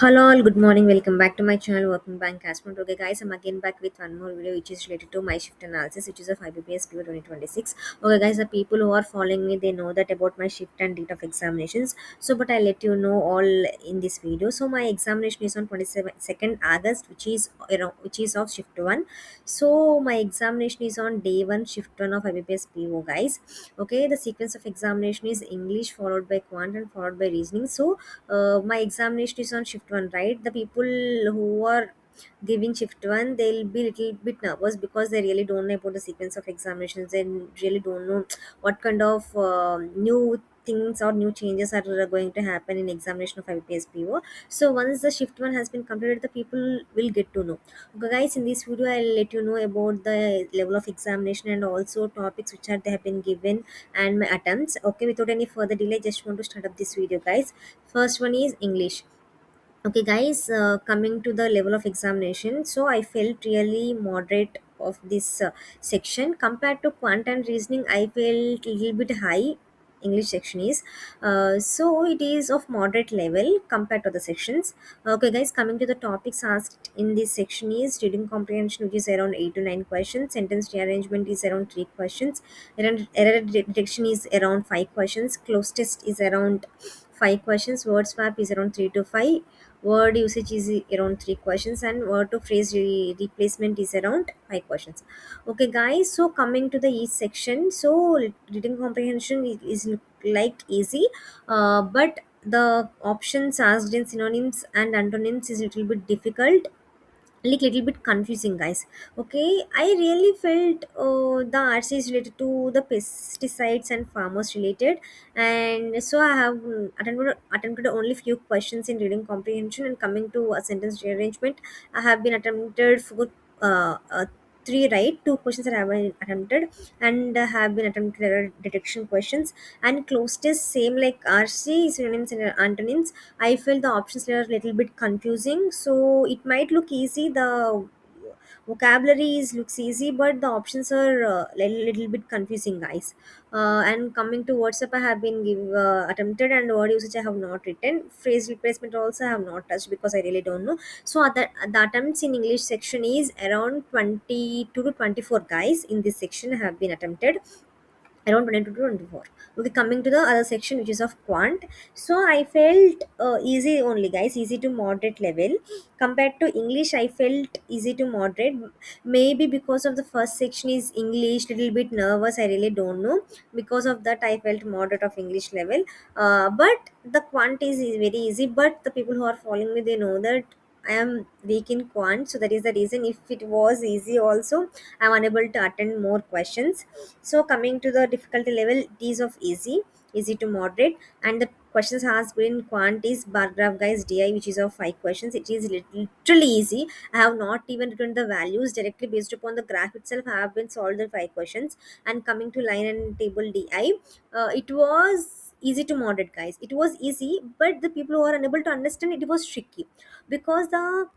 Hello all, good morning. Welcome back to my channel Working Bank Cashman. Okay, guys, I'm again back with one more video which is related to my shift analysis, which is of IBPS PO 2026. Okay, guys, the people who are following me they know that about my shift and date of examinations. So, but I'll let you know all in this video. So, my examination is on 22nd August, which is which is of shift one. So, my examination is on day one, shift one of IBPS PO, guys. Okay, the sequence of examination is English followed by quant and followed by reasoning. So, my examination is on shift one, right? The people who are giving shift one, they'll be little bit nervous because they really don't know about the sequence of examinations and really don't know what kind of new things or new changes are going to happen in examination of IPS PO. So once the shift one has been completed, the people will get to know. Okay, guys, in this video I'll let you know about the level of examination and also topics which are they have been given and my attempts. Okay, without any further delay, just want to start up this video, guys. First one is English. Okay, guys, coming to the level of examination, so I felt really moderate of this section compared to quant and reasoning. I felt a little bit high. English section is so it is of moderate level compared to the sections. Okay, guys, coming to the topics asked in this section is reading comprehension, which is around 8 to 9 questions. Sentence rearrangement is around 3 questions. Error detection is around 5 questions. Close test is around 5 questions. Word swap is around 3 to 5. Word usage is around 3 questions, and word to phrase replacement is around 5 questions. Okay, guys, so coming to the each section, so reading comprehension is look like easy, but the options asked in synonyms and antonyms is a little bit difficult, like little bit confusing, guys. Okay, I really felt the RC is related to the pesticides and farmers related, and so I have attempted only few questions in reading comprehension. And coming to a sentence rearrangement, I have been attempted for three right, two questions that I have been attempted, and have been attempted error detection questions. And close test same like RC synonyms and antonyms. I felt the options were a little bit confusing, so it might look easy. The vocabulary is looks easy, but the options are little bit confusing, guys. And coming to WhatsApp, I have been attempted, and word usage I have not written. Phrase replacement also I have not touched because I really don't know. So the attempts in English section is around 22 to 24, guys. In this section, I have been attempted around 22 to 24. Okay, coming to the other section, which is of quant. So I felt easy only, guys, easy to moderate level. Compared to English, I felt easy to moderate. Maybe because of the first section is English, little bit nervous, I really don't know. Because of that, I felt moderate of English level. But the quant is very easy, but the people who are following me, they know that I am weak in quant, so that is the reason. If it was easy also, I'm unable to attend more questions. So coming to the difficulty level, it is of easy to moderate, and the questions asked in quant is bar graph, guys, DI, which is of 5 questions. It is literally easy. I have not even written the values directly based upon the graph itself. I have been solved the 5 questions. And coming to line and table DI, it was easy to moderate, guys. It was easy, but the people who are unable to understand it was tricky because the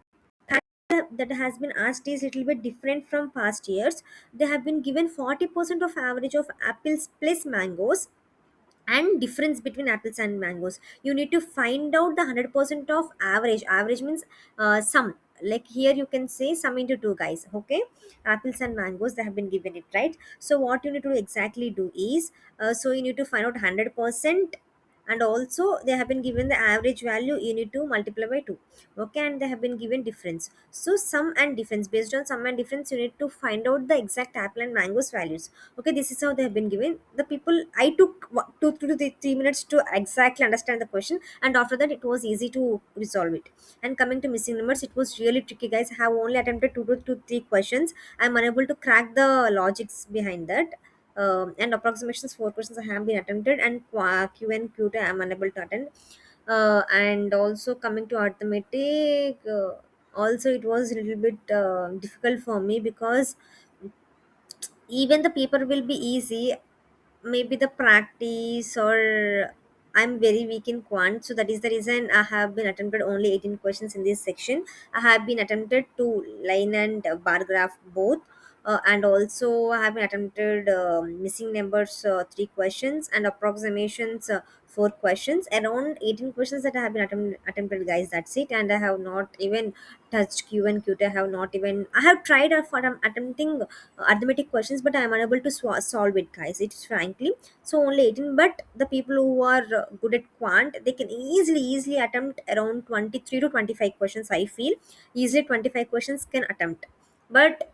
that has been asked is little bit different from past years. They have been given 40% of average of apples plus mangoes and difference between apples and mangoes. You need to find out the 100% of average means sum, like here you can say sum into two, guys. Okay, apples and mangoes, they have been given it, right? So what you need to exactly do is, so you need to find out 100%, and also they have been given the average value, you need to multiply by 2. Okay, and they have been given difference. So sum and difference, based on sum and difference, you need to find out the exact apple and mangoes values. Okay, this is how they have been given. The people, I took 2 to 3 minutes to exactly understand the question, and after that it was easy to resolve it. And coming to missing numbers, it was really tricky, guys. I have only attempted 2 to 3 questions. I'm unable to crack the logics behind that. And approximations 4 questions I have been attempted, and Q and Q2 I am unable to attend. And also coming to arithmetic, also it was a little bit difficult for me because even the paper will be easy, maybe the practice, or I'm very weak in quant, so that is the reason I have been attempted only 18 questions in this section. I have been attempted to line and bar graph both. and also I have been attempted missing numbers 3 questions, and approximations 4 questions, around 18 questions that I have been attempted, guys. That's it, and I have not even touched Q and Q. I have not even, I have tried for attempting arithmetic questions, but I am unable to solve it, guys. It's frankly so only 18. But the people who are good at quant, they can easily attempt around 23 to 25 questions. I feel easily 25 questions can attempt, but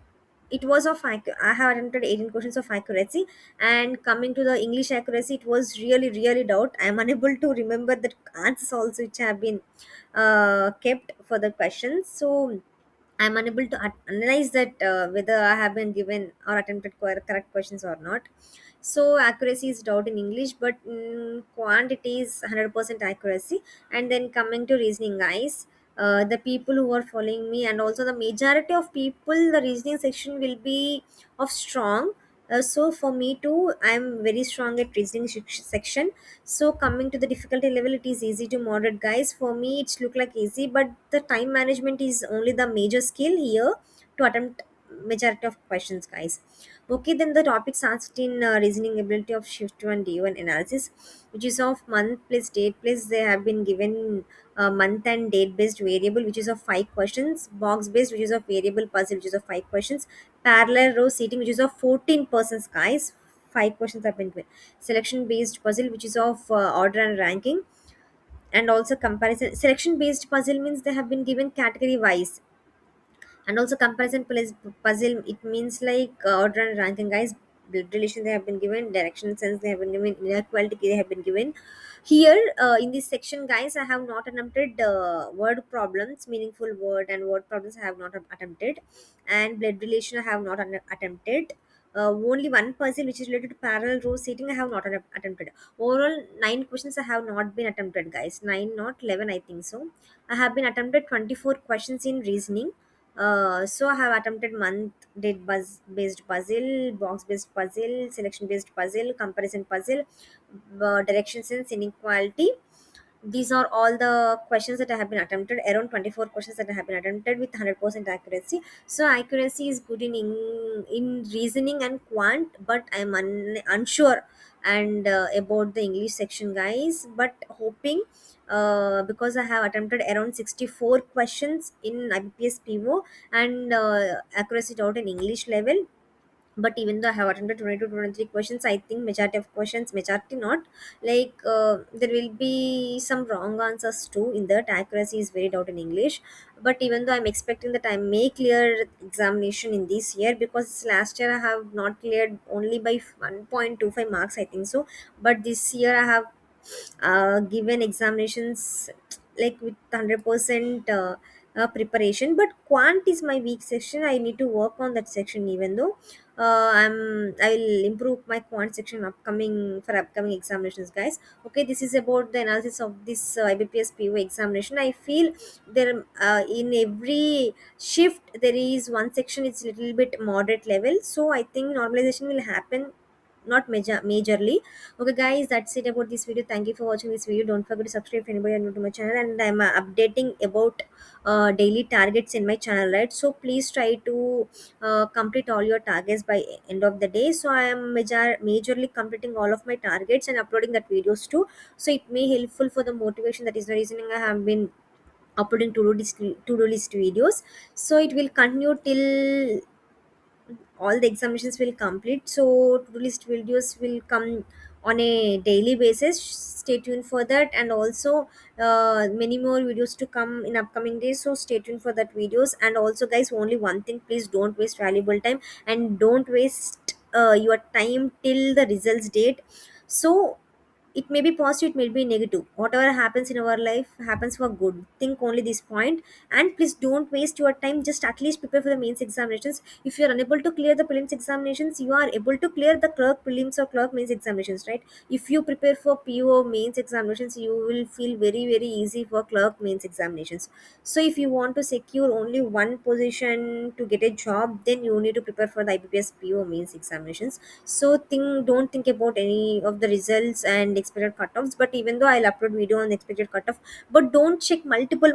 it was of I have attempted 18 questions of accuracy. And coming to the English accuracy, it was really doubt. I am unable to remember the answers also which have been kept for the questions. So I'm unable to analyze that whether I have been given or attempted correct questions or not. So accuracy is doubt in English, but quantity is 100% accuracy. And then coming to reasoning, guys, the people who are following me, and also the majority of people, the reasoning section will be of strong. So for me too, I'm very strong at reasoning section. So coming to the difficulty level, it is easy to moderate, guys. For me, it's look like easy, but the time management is only the major skill here to attempt majority of questions, guys. Okay, then the topics asked in reasoning ability of shift one D1 analysis, which is of month plus date plus they have been given month and date based variable, which is of 5 questions, box based, which is of variable puzzle, which is of 5 questions, parallel row seating, which is of 14%, guys. 5 questions have been given. Selection based puzzle, which is of order and ranking, and also comparison. Selection based puzzle means they have been given category wise, and also comparison puzzle, it means like order and ranking, guys. Blood relation they have been given, direction sense they have been given, inequality they have been given. Here in this section, guys, I have not attempted word problems, meaningful word and word problems I have not attempted, and blood relation I have not attempted. Only one puzzle which is related to parallel row seating I have not attempted. Overall 9 questions I have not been attempted, guys. 9, not 11, I think so. I have been attempted 24 questions in reasoning. So I have attempted month date based puzzle, box based puzzle, selection based puzzle, comparison puzzle, direction sense, inequality. These are all the questions that I have been attempted. Around 24 questions that I have been attempted with 100% accuracy. So accuracy is good in reasoning and quant, but I'm unsure and about the English section, guys. But hoping because I have attempted around 64 questions in IBPS PO, and accuracy doubt in English level. But even though I have attempted 20 to 23 questions, I think majority of questions, majority not, like there will be some wrong answers too. In that, accuracy is very doubt in English. But even though I'm expecting that I may clear examination in this year, because last year I have not cleared only by 1.25 marks, I think so. But this year I have given examinations like with 100% preparation. But quant is my weak section. I need to work on that section. Even though I'll improve my quant section upcoming for upcoming examinations, guys. Okay, this is about the analysis of this IBPS PO examination. I feel there in every shift there is one section, it's little bit moderate level, so I think normalization will happen, not majorly. Okay, guys, that's it about this video. Thank you for watching this video. Don't forget to subscribe if anybody are new to my channel, and I'm updating about daily targets in my channel, right? So please try to complete all your targets by end of the day. So I am majorly completing all of my targets and uploading that videos too. So it may helpful for the motivation. That is the reasoning I have been uploading to do list videos. So it will continue till all the examinations will complete. So to list videos will come on a daily basis. Stay tuned for that, and also many more videos to come in upcoming days, so stay tuned for that videos. And also, guys, only one thing, please don't waste valuable time, and don't waste your time till the results date. So it may be positive, it may be negative. Whatever happens in our life happens for good. Think only this point, and please don't waste your time. Just at least prepare for the mains examinations. If you are unable to clear the prelims examinations, you are able to clear the clerk prelims or clerk mains examinations, right? If you prepare for PO mains examinations, you will feel very easy for clerk mains examinations. So if you want to secure only one position to get a job, then you need to prepare for the IBPS PO mains examinations. So don't think about any of the results and expected cutoffs. But even though I'll upload video on expected cutoff, but don't check multiple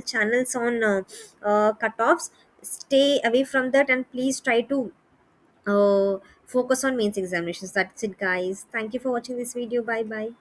channels on cutoffs. stay away from that, and please try to focus on mains examinations. That's it, guys. Thank you for watching this video. Bye bye.